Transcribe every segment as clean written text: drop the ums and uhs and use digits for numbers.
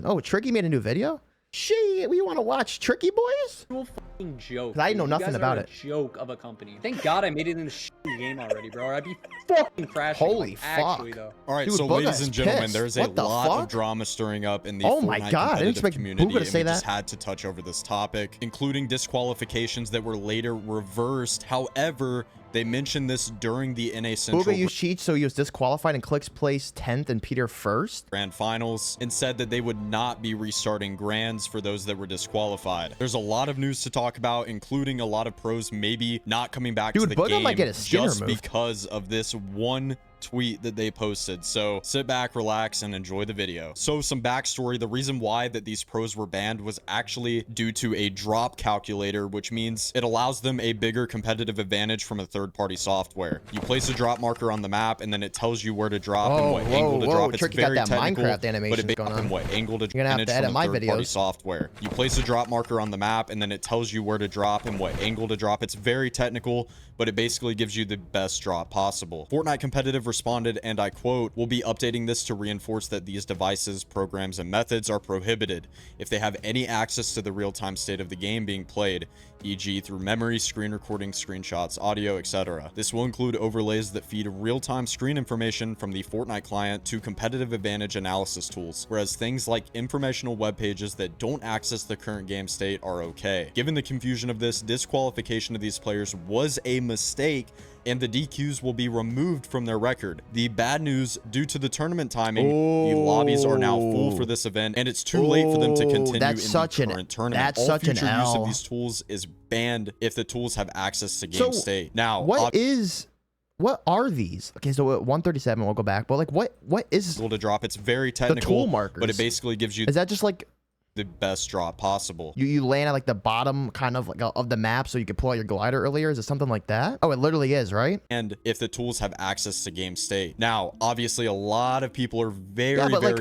Oh, Tricky made a new video? Shit, we want to watch Tricky Boys? Fucking joke. I know nothing about it. Joke of a company. Thank God I made it in the game already, bro. Or I'd be fucking crashing. Holy like, fuck. Actually, though. All right, Dude, so Booga ladies is and gentlemen, pissed. there's a What the lot fuck? of drama stirring up in the Oh my Fortnite God, I didn't competitive expect community, Booga to and say we that. just had to touch over this topic, including disqualifications that were later reversed. However, they mentioned this during the NA Central Booga used cheats, so he was disqualified and Clicks placed 10th and Peter 1st. Grand Finals, and said that they would not be restarting Grands for those that were disqualified. There's a lot of news to talk about, including a lot of pros maybe not coming back to the Booga game might get his skin just removed. because of this one tweet that they posted. So sit back, relax, and enjoy the video. So some backstory: the reason why that these pros were banned was actually due to a drop calculator, which means it allows them a bigger competitive advantage from a third-party software. You place a drop marker on the map, and then it tells you where to drop and what angle to drop. It's Tricky very got that technical, Minecraft animation but going on. what angle to You're gonna have to edit my third-party videos. software. You place a drop marker on the map, and then it tells you where to drop and what angle to drop. It's very technical, but it basically gives you the best drop possible. Fortnite Competitive responded, and I quote, "We'll be updating this to reinforce that these devices, programs, and methods are prohibited if they have any access to the real-time state of the game being played, e.g. through memory, screen recording, screenshots, audio, etc. This will include overlays that feed real-time screen information from the Fortnite client to competitive advantage analysis tools, whereas things like informational web pages that don't access the current game state are okay. Given the confusion of this, disqualification of these players was a mistake, and the DQs will be removed from their record. The bad news, due to the tournament timing, the lobbies are now full for this event, and it's too late for them to continue in the current tournament. All future use of these tools is banned if the tools have access to game state. Now, what are these? Okay, so at 137, we'll go back, but like what is to drop? It's very technical, the tool markers, but it basically gives you, is that just like the best drop possible? You land at like the bottom kind of like of the map so you could pull out your glider earlier? Is it something like that? Oh, it literally is, right? And if the tools have access to game state. Now, obviously, a lot of people are very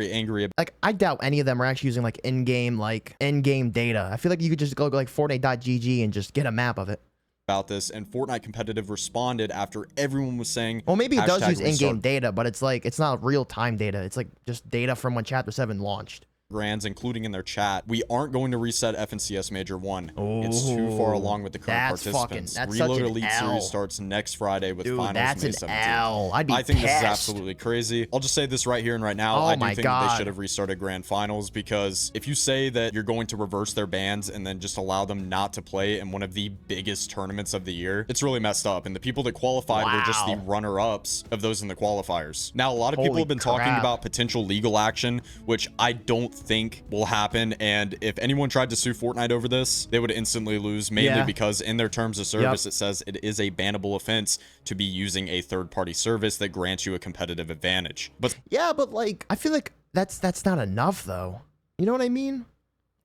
angry. Like, I doubt any of them are actually using like in-game data. I feel like you could just go like Fortnite.gg and just get a map of it. About this, and Fortnite Competitive responded after everyone was saying, well, maybe it does use in-game data, but it's like, it's not real-time data. It's like just data from when Chapter 7 launched. Grands, including in their chat. We aren't going to reset FNCS Major 1. It's too far along with the current participants. Reload Elite Series starts next Friday with finals May 17th. I think this is absolutely crazy. I'll just say this right here and right now. I do think that they should have restarted Grand Finals, because if you say that you're going to reverse their bans and then just allow them not to play in one of the biggest tournaments of the year, it's really messed up. And the people that qualified were just the runner-ups of those in the qualifiers. Now, a lot of people have been talking about potential legal action, which I don't think will happen, and if anyone tried to sue Fortnite over this, they would instantly lose, mainly because in their terms of service it says it is a bannable offense to be using a third-party service that grants you a competitive advantage. But yeah, but like I feel like that's not enough though. You know what I mean?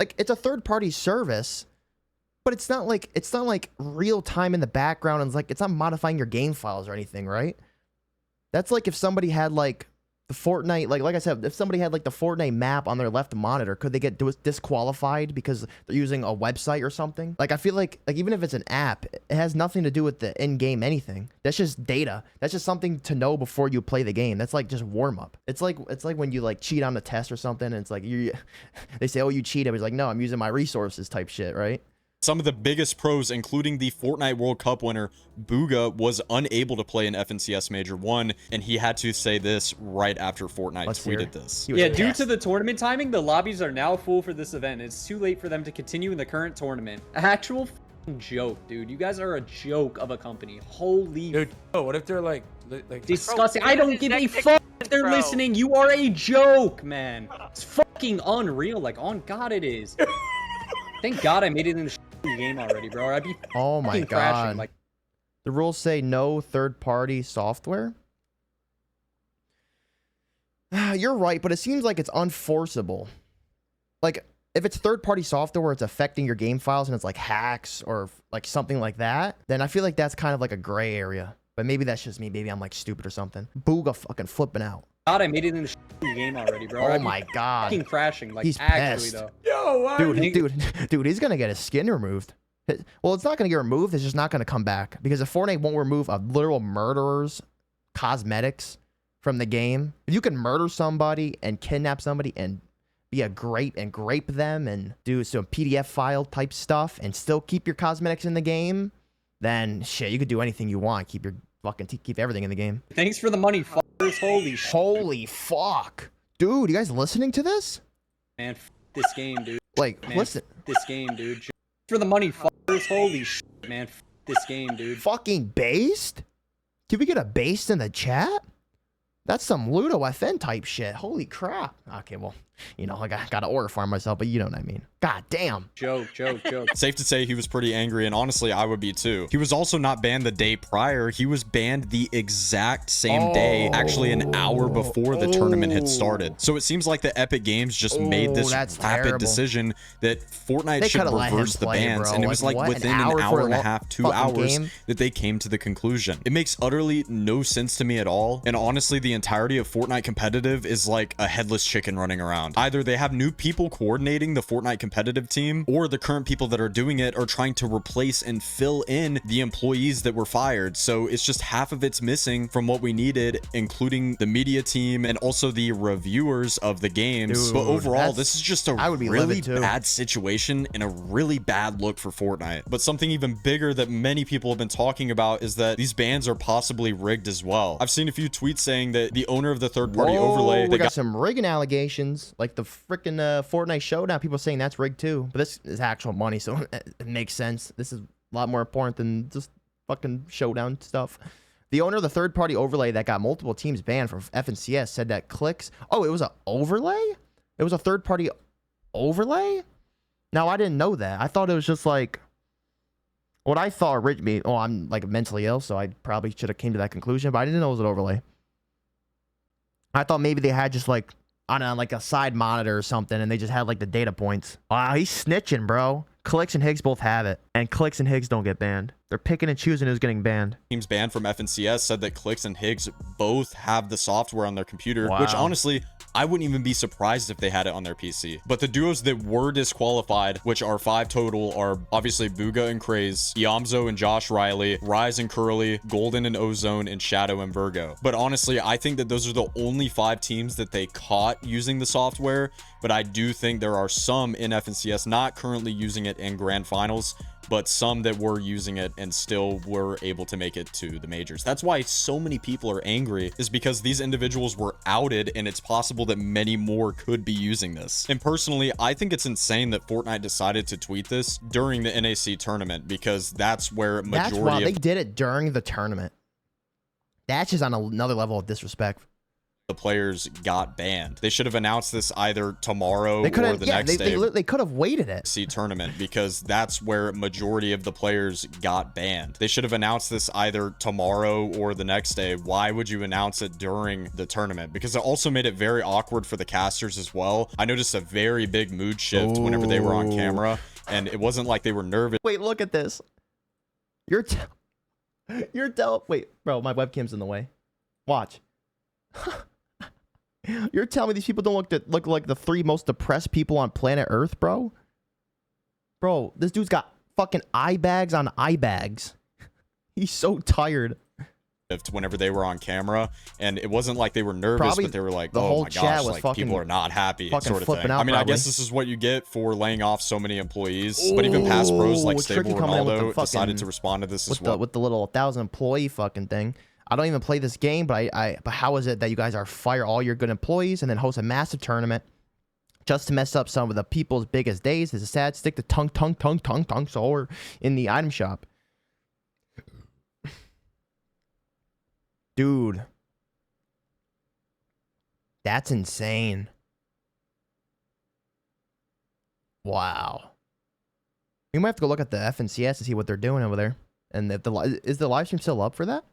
Like, it's a third-party service, but it's not like real time in the background, and it's not modifying your game files or anything, right? That's like if somebody had like the Fortnite, like I said, if somebody had like the Fortnite map on their left monitor, could they get disqualified because they're using a website or something? Like, I feel like even if it's an app, it has nothing to do with the in-game anything. That's just data. That's just something to know before you play the game. That's like just warm up. It's like when you like cheat on a test or something, and it's like they say, oh, you cheated. It's like, no, I'm using my resources type shit, right? some of the biggest pros, including the Fortnite World Cup winner, Booga, was unable to play in FNCS Major 1, and he had to say this right after Fortnite tweeted this. Yeah, due to the tournament timing, the lobbies are now full for this event. It's too late for them to continue in the current tournament. Actual joke, dude. You guys are a joke of a company. Holy dude, oh, what if they're like disgusting? I don't give a fuck if they're listening. You are a joke, man. It's fucking unreal. Like, on God, it is. Thank God I made it in the game already, bro. Or I'd be oh my God. Crashing. Like, the rules say no third-party software. You're right, but it seems like it's unforceable. Like, if it's third-party software where it's affecting your game files and it's like hacks or like something like that, then I feel like that's kind of like a gray area. But maybe that's just me. Maybe I'm like stupid or something. Booga fucking flipping out. God, I made it in the game already, bro. Oh my God. Fucking crashing. Like, he's actually, pissed. though. Yo, why dude, he's gonna get his skin removed. Well, it's not gonna get removed. It's just not gonna come back because if Fortnite won't remove a literal murderer's cosmetics from the game, if you can murder somebody and kidnap somebody and be a grape and grape them and do some PDF file type stuff and still keep your cosmetics in the game, then shit, you could do anything you want. Keep your fucking keep everything in the game. Thanks for the money, fuckers. Holy shit. Holy fuck. Dude, you guys listening to this? Man, this game, dude. Like, Man, listen. this game, dude. For the money, fuckers. Holy shit, man. This game, dude. Fucking based? Can we get a based in the chat? That's some Ludo FN type shit. Holy crap. Okay, well, you know, I got to order for myself, but you know what I mean. God damn. Joke. Safe to say he was pretty angry, and honestly, I would be too. He was also not banned the day prior. He was banned the exact same day, actually an hour before the tournament had started. So it seems like the Epic Games just made this rapid decision that Fortnite should reverse the bans, and it was like within an hour and a half, 2 hours that they came to the conclusion. It makes utterly no sense to me at all, and honestly, the entirety of Fortnite competitive is like a headless chicken running around. Either they have new people coordinating the Fortnite competitive team, or the current people that are doing it are trying to replace and fill in the employees that were fired. So it's just half of it's missing from what we needed, including the media team and also the reviewers of the games. Dude, but overall, this is just a really bad situation and a really bad look for Fortnite. But something even bigger that many people have been talking about is that these bans are possibly rigged as well. I've seen a few tweets saying that the owner of the third-party overlay, we got some rigging allegations, like the freaking Fortnite showdown. People saying that's rigged too, but this is actual money, so it makes sense. This is a lot more important than just fucking showdown stuff. The owner of the third-party overlay that got multiple teams banned from FNCS said that clicks. Oh, it was an overlay? It was a third-party overlay? No, I didn't know that. I thought it was just like what I thought originally. Oh, I'm like mentally ill, so I probably should have came to that conclusion, but I didn't know it was an overlay. I thought maybe they had just like on like a side monitor or something, and they just had like the data points. Wow, he's snitching, bro. Clicks and Higgs both have it, and Clicks and Higgs don't get banned. They're picking and choosing who's getting banned. Teams banned from FNCS said that Clicks and Higgs both have the software on their computer, which honestly, I wouldn't even be surprised if they had it on their PC. But the duos that were disqualified, which are 5 total, are obviously Booga and Craze, Yamzo and Josh Riley, Rise and Curly, Golden and Ozone, and Shadow and Virgo. But honestly, I think that those are the only 5 teams that they caught using the software. But I do think there are some in FNCS not currently using it in grand finals, but some that were using it and still were able to make it to the majors. That's why so many people are angry, is because these individuals were outed, and it's possible that many more could be using this. And personally, I think it's insane that Fortnite decided to tweet this during the NAC tournament, because that's where majority they did it during the tournament. That's just on another level of disrespect. The players got banned. They should have announced this either tomorrow or the next day. They could have waited it. Tournament, because that's where majority of the players got banned. They should have announced this either tomorrow or the next day. Why would you announce it during the tournament? Because it also made it very awkward for the casters as well. I noticed a very big mood shift whenever they were on camera, and it wasn't like they were nervous. Wait, look at this. Wait, bro, my webcam's in the way. Watch. You're telling me these people don't look like the 3 most depressed people on planet Earth, bro? Bro, this dude's got fucking eye bags on eye bags. He's so tired. Whenever they were on camera, and it wasn't like they were nervous, but they were like, oh my gosh, like people are not happy, sort of thing. I mean, I guess this is what you get for laying off so many employees. But even past pros like Stable Ronaldo decided to respond to this as well. With the little 1,000 employee fucking thing. I don't even play this game, but but how is it that you guys are fire all your good employees and then host a massive tournament just to mess up some of the people's biggest days? Is a sad stick to tongue solar in the item shop. Dude. That's insane. Wow. We might have to go look at the FNCS to see what they're doing over there. And if is the live stream still up for that?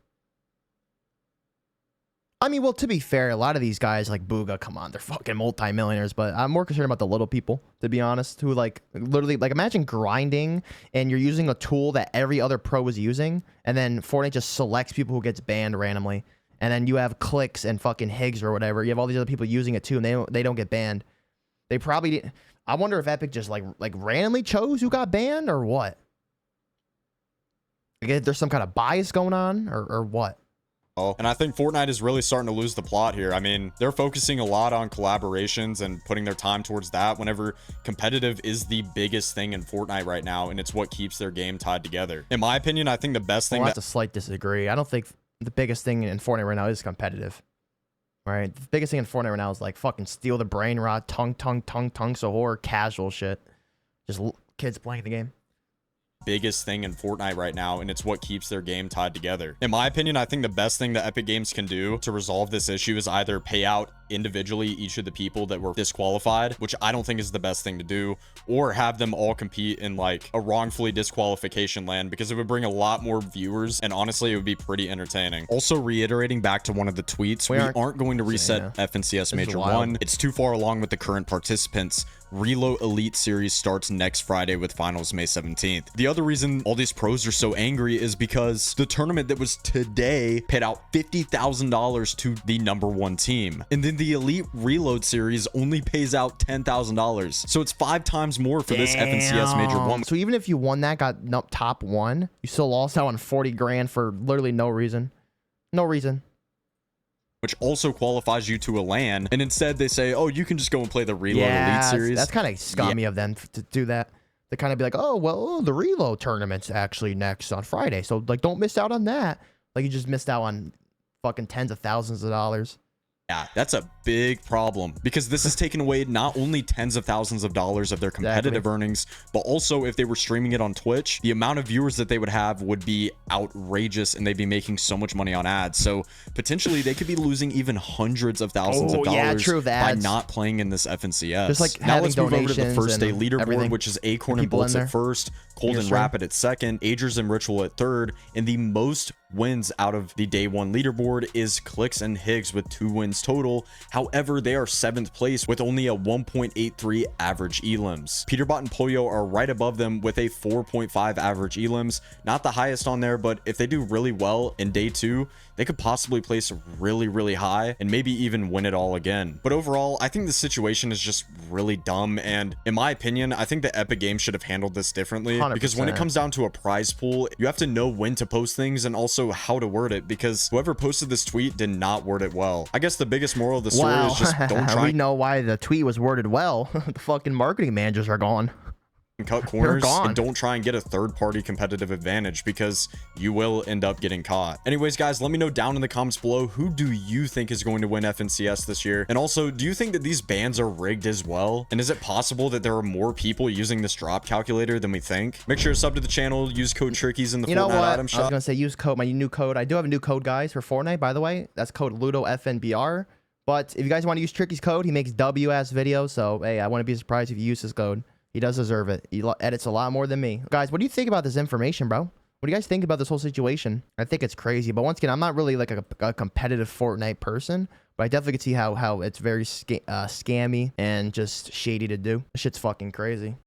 I mean, well, to be fair, a lot of these guys like Booga, come on, they're fucking multimillionaires, but I'm more concerned about the little people, to be honest, who like literally, like, imagine grinding and you're using a tool that every other pro is using, and then Fortnite just selects people who gets banned randomly, and then you have Clicks and fucking Higgs or whatever. You have all these other people using it too, and they don't get banned. They probably didn't. I wonder if Epic just like randomly chose who got banned or what. Like, there's some kind of bias going on or what? And I think Fortnite is really starting to lose the plot here. I mean, they're focusing a lot on collaborations and putting their time towards that whenever competitive is the biggest thing in Fortnite right now, and it's what keeps their game tied together. In my opinion, I think the best thing that's a slight disagree. I don't think the biggest thing in Fortnite right now is competitive. Right? The biggest thing in Fortnite right now is like fucking steal the brain rot, tongue, so horror, casual shit. Just kids playing the game. Biggest thing in Fortnite right now, and it's what keeps their game tied together. In my opinion, I think the best thing that Epic Games can do to resolve this issue is either pay out individually each of the people that were disqualified, which I don't think is the best thing to do, or have them all compete in like a wrongfully disqualification land, because it would bring a lot more viewers, and honestly, it would be pretty entertaining. Also, reiterating back to one of the tweets, we aren't going to reset FNCS Major 1. It's too far along with the current participants. Reload Elite Series starts next Friday with finals May 17th. The other reason all these pros are so angry is because the tournament that was today paid out $50,000 to the #1 team. And then the Elite Reload Series only pays out $10,000. So it's 5 times more for this FNCS Major 1. So even if you won that, got top 1, you still lost out on 40 grand for literally no reason. No reason. Which also qualifies you to a LAN, and instead they say, oh, you can just go and play the Reload Elite Series. That's kind of scummy of them to do that. To kind of be like, oh, well, the Reload tournament's actually next on Friday, so like don't miss out on that. Like you just missed out on fucking tens of thousands of dollars. Yeah, that's a big problem, because this is taking away not only tens of thousands of dollars of their competitive earnings, but also if they were streaming it on Twitch, the amount of viewers that they would have would be outrageous, and they'd be making so much money on ads. So potentially they could be losing even hundreds of thousands of dollars by not playing in this FNCS. Just like now let's move over to the first day leaderboard, which is Acorn and Bolts at first, Cold and Rapid at second, Agers and Ritual at third, and the most wins out of the day 1 leaderboard is Clicks and Higgs with 2 wins total. However, they are 7th place with only a 1.83 average elims. Peterbot and Pollo are right above them with a 4.5 average elims. Not the highest on there, but if they do really well in day 2, they could possibly place really, really high and maybe even win it all again. But overall, I think the situation is just really dumb, and in my opinion, I think the Epic Games should have handled this differently, 100%. Because when it comes down to a prize pool, you have to know when to post things and also how to word it, because whoever posted this tweet did not word it well. I guess the biggest moral of the story is just don't try. We know why the tweet was worded well. The fucking marketing managers are gone. And cut corners, and don't try and get a third-party competitive advantage, because you will end up getting caught. Anyways, guys, let me know down in the comments below, who do you think is going to win FNCS this year? And also, do you think that these bans are rigged as well? And is it possible that there are more people using this drop calculator than we think? Make sure to sub to the channel, use code Trickies in the Fortnite item shop. I was gonna say use code, my new code. I do have a new code, guys, for Fortnite, by the way. That's code ludofnbr. But if you guys want to use Tricky's code, he makes W-ass videos, so hey, I wouldn't be surprised if you use his code. He does deserve it. He edits a lot more than me. Guys, what do you think about this information, bro? What do you guys think about this whole situation? I think it's crazy, but once again, I'm not really like a competitive Fortnite person, but I definitely can see how it's very scammy and just shady to do. This shit's fucking crazy.